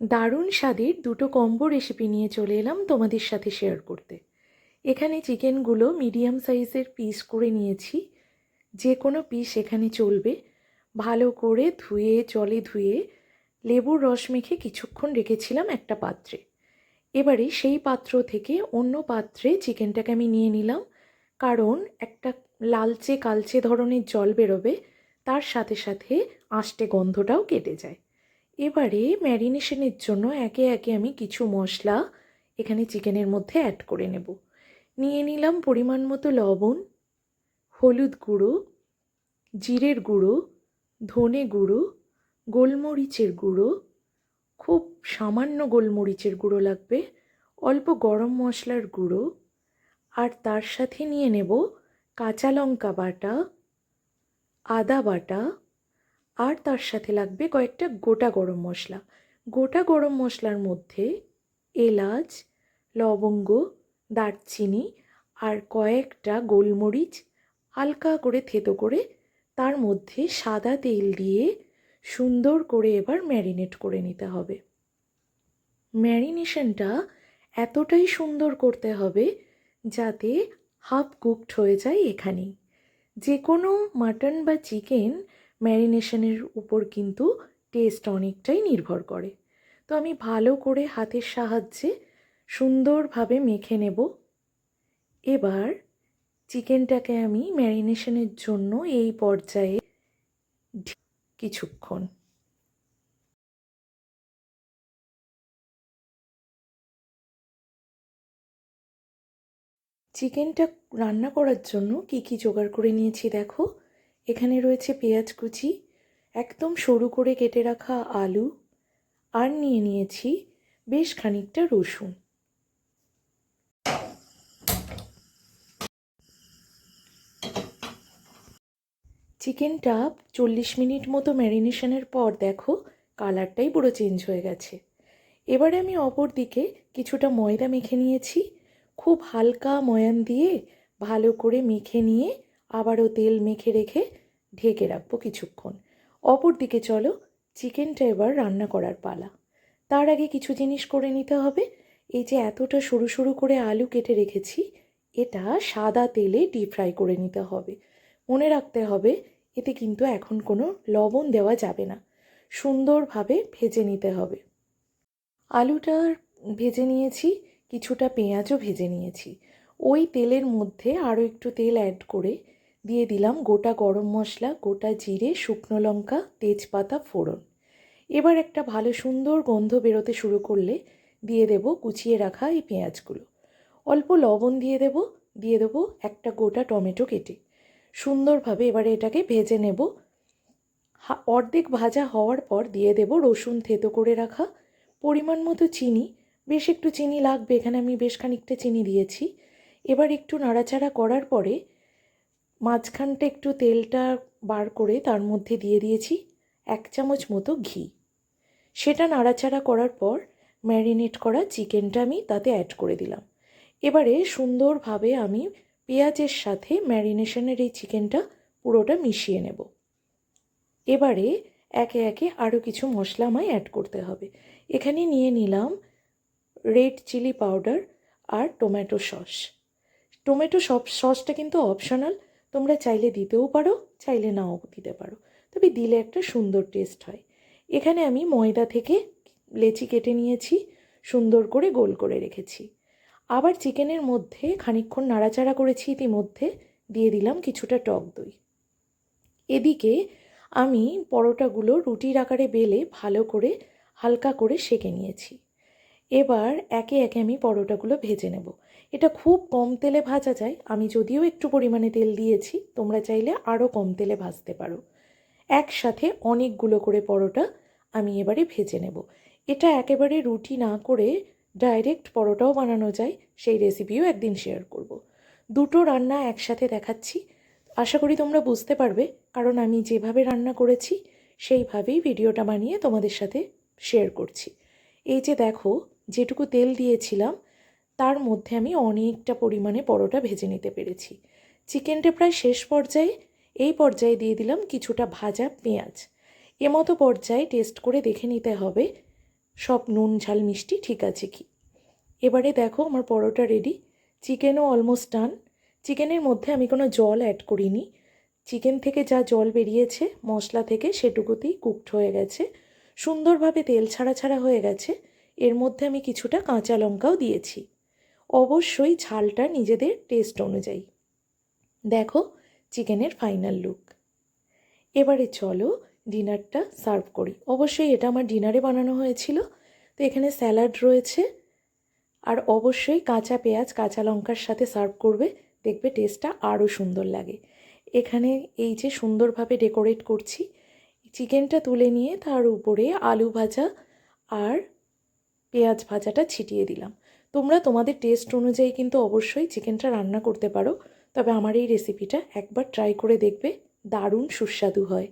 দারুণ স্বাদের দুটো কম্বো রেসিপি নিয়ে চলে এলাম তোমাদের সাথে শেয়ার করতে। এখানে চিকেনগুলো মিডিয়াম সাইজের পিস করে নিয়েছি। যে কোনো পিস এখানে চলবে। ভালো করে ধুয়ে জলে ধুয়ে লেবুর রস মেখে কিছুক্ষণ রেখেছিলাম একটা পাত্রে। এবারে সেই পাত্র থেকে অন্য পাত্রে চিকেনটাকে আমি নিয়ে নিলাম, কারণ একটা লালচে কালচে ধরনের জল বেরোবে, তার সাথে সাথে আষ্টে গন্ধটাও কেটে যায়। এবারে ম্যারিনেশনের জন্য একে একে আমি কিছু মশলা এখানে চিকেনের মধ্যে অ্যাড করে নেব। নিয়ে নিলাম পরিমাণ মতো লবণ, হলুদ গুঁড়ো, জিরের গুঁড়ো, ধনে গুঁড়ো, গোলমরিচের গুঁড়ো, খুব সামান্য গোলমরিচের গুঁড়ো লাগবে, অল্প গরম মশলার গুঁড়ো, আর তার সাথে নিয়ে নেব কাঁচা লঙ্কা বাটা, আদা বাটা, আর তার সাথে লাগবে কয়েকটা গোটা গরম মশলা। গোটা গরম মশলার মধ্যে এলাচ, লবঙ্গ, দারচিনি আর কয়েকটা গোলমরিচ হালকা করে থেতো করে তার মধ্যে সাদা তেল দিয়ে সুন্দর করে এবার ম্যারিনেট করে নিতে হবে। ম্যারিনেশনটা এতটাই সুন্দর করতে হবে যাতে হাফ কুকড হয়ে যায় এখানেই। যে কোনো মাটন বা চিকেন ম্যারিনেশনের উপর কিন্তু টেস্ট অনেকটাই নির্ভর করে। তো আমি ভালো করে হাতের সাহায্যে সুন্দরভাবে মেখে নেব। এবার চিকেনটাকে আমি ম্যারিনেশনের জন্য এই পর্যায়ে কিছুক্ষণ। চিকেনটা রান্না করার জন্য কি কি জোগাড় করে নিয়েছি দেখো। এখানে রয়েছে পেঁয়াজ কুচি, একদম সরু করে কেটে রাখা আলু, আর নিয়ে নিয়েছি বেশ খানিকটা রসুন। চিকেনটা 40 মিনিট মতো ম্যারিনেশনের পর দেখো কালারটাই পুরো চেঞ্জ হয়ে গেছে। এবারে আমি অপর দিকে কিছুটা ময়দা মেখে নিয়েছি। খুব হালকা ময়ান দিয়ে ভালো করে মেখে নিয়ে আবারও তেল মেখে রেখে ঢেকে রাখবো কিছুক্ষণ। অপর দিকে চলো চিকেনটা এবার রান্না করার পালা। তার আগে কিছু জিনিস করে নিতে হবে। এই যে এতটা সরু সরু করে আলু কেটে রেখেছি, এটা সাদা তেলে ডিপ ফ্রাই করে নিতে হবে। মনে রাখতে হবে এতে কিন্তু এখন কোনো লবণ দেওয়া যাবে না, সুন্দরভাবে ভেজে নিতে হবে। আলুটা ভেজে নিয়েছি, কিছুটা পেঁয়াজও ভেজে নিয়েছি। ওই তেলের মধ্যে আরও একটু তেল অ্যাড করে দিয়ে দিলাম গোটা গরম মশলা, গোটা জিরে, শুকনো লঙ্কা, তেজপাতা ফোড়ন। এবার একটা ভালো সুন্দর গন্ধ বেরোতে শুরু করলে দিয়ে দেব কুচিয়ে রাখা এই পেঁয়াজগুলো। অল্প লবণ দিয়ে দেবো একটা গোটা টমেটো কেটে। সুন্দরভাবে এবারে এটাকে ভেজে নেব। অর্ধেক ভাজা হওয়ার পর দিয়ে দেব রসুন থেতো করে রাখা, পরিমাণ মতো চিনি, বেশ একটু চিনি লাগবে, এখানে আমি বেশ খানিকটা চিনি দিয়েছি। এবার একটু নাড়াচাড়া করার পরে মাঝখানটা একটু তেলটা বার করে তার মধ্যে দিয়ে দিয়েছি 1 চামচ মতো ঘি। সেটা নাড়াচাড়া করার পর ম্যারিনেট করা চিকেনটা আমি তাতে অ্যাড করে দিলাম। এবারে সুন্দরভাবে আমি পেঁয়াজের সাথে ম্যারিনেশনের এই চিকেনটা পুরোটা মিশিয়ে নেব। এবারে একে একে আরও কিছু মশলা আমায় অ্যাড করতে হবে। এখানে নিয়ে নিলাম রেড চিলি পাউডার আর টমেটো সস। সসটা কিন্তু অপশনাল, তোমরা চাইলে দিতেও পারো, চাইলে নাও দিতে পারো, তবে দিলে একটা সুন্দর টেস্ট হয়। এখানে আমি ময়দা থেকে লেচি কেটে নিয়েছি, সুন্দর করে গোল করে রেখেছি। আবার চিকেনের মধ্যে খানিকক্ষণ নাড়াচাড়া করেছি, ইতিমধ্যে দিয়ে দিলাম কিছুটা টক দই। এদিকে আমি পরোটাগুলো রুটির আকারে বেলে ভালো করে হালকা করে সেঁকে নিয়েছি। এবার একে একে আমি পরোটাগুলো ভেজে নেব। এটা খুব কম তেলে ভাজা যায়, আমি যদিও একটু পরিমাণে তেল দিয়েছি, তোমরা চাইলে আরও কম তেলে ভাজতে পারো। একসাথে অনেকগুলো করে পরোটা আমি এবারে ভেজে নেব। এটা একেবারে রুটি না করে ডাইরেক্ট পরোটাও বানানো যায়, সেই রেসিপিও একদিন শেয়ার করব। দুটো রান্না একসাথে দেখাচ্ছি, আশা করি তোমরা বুঝতে পারবে, কারণ আমি যেভাবে রান্না করেছি সেইভাবেই ভিডিওটা বানিয়ে তোমাদের সাথে শেয়ার করছি। এই যে দেখো, যেটুকু তেল দিয়েছিলাম তার মধ্যে আমি অনেকটা পরিমাণে পরোটা ভেজে নিতে পেরেছি। চিকেনটা প্রায় শেষ পর্যায়ে, এই পর্যায়ে দিয়ে দিলাম কিছুটা ভাজা পেঁয়াজ। এমতো পর্যায়ে টেস্ট করে দেখে নিতে হবে সব নুন ঝাল মিষ্টি ঠিক আছে কি। এবারে দেখো আমার পরোটা রেডি। চিকেনও almost done. চিকেনের মধ্যে আমি কোনো জল অ্যাড করিনি। চিকেন থেকে যা জল বেরিয়েছে মশলা থেকে সেটুকুতেই কুকড হয়ে গেছে, সুন্দরভাবে তেল ছাড়া ছাড়া হয়ে গেছে। এর মধ্যে আমি কিছুটা কাঁচা লঙ্কাও দিয়েছি, অবশ্যই ঝালটা নিজেদের টেস্ট অনুযায়ী। দেখো চিকেনের ফাইনাল লুক। এবারে চলো ডিনারটা সার্ভ করি। অবশ্যই এটা আমার ডিনারে বানানো হয়েছিল। তো এখানে স্যালাড রয়েছে, আর অবশ্যই কাঁচা পেঁয়াজ কাঁচা লঙ্কার সাথে সার্ভ করবে, দেখবে টেস্টটা আরও সুন্দর লাগে। এখানে এই যে সুন্দরভাবে ডেকোরেট করছি, চিকেনটা তুলে নিয়ে তার উপরে আলু ভাজা আর পেঁয়াজ ভাজাটা ছিটিয়ে দিলাম। তোমরা তোমাদের টেস্ট অনুযায়ী কিন্তু অবশ্যই চিকেনটা রান্না করতে পারো, তবে আমার এই রেসিপিটা একবার ট্রাই করে দেখবে, দারুণ সুস্বাদু হয়।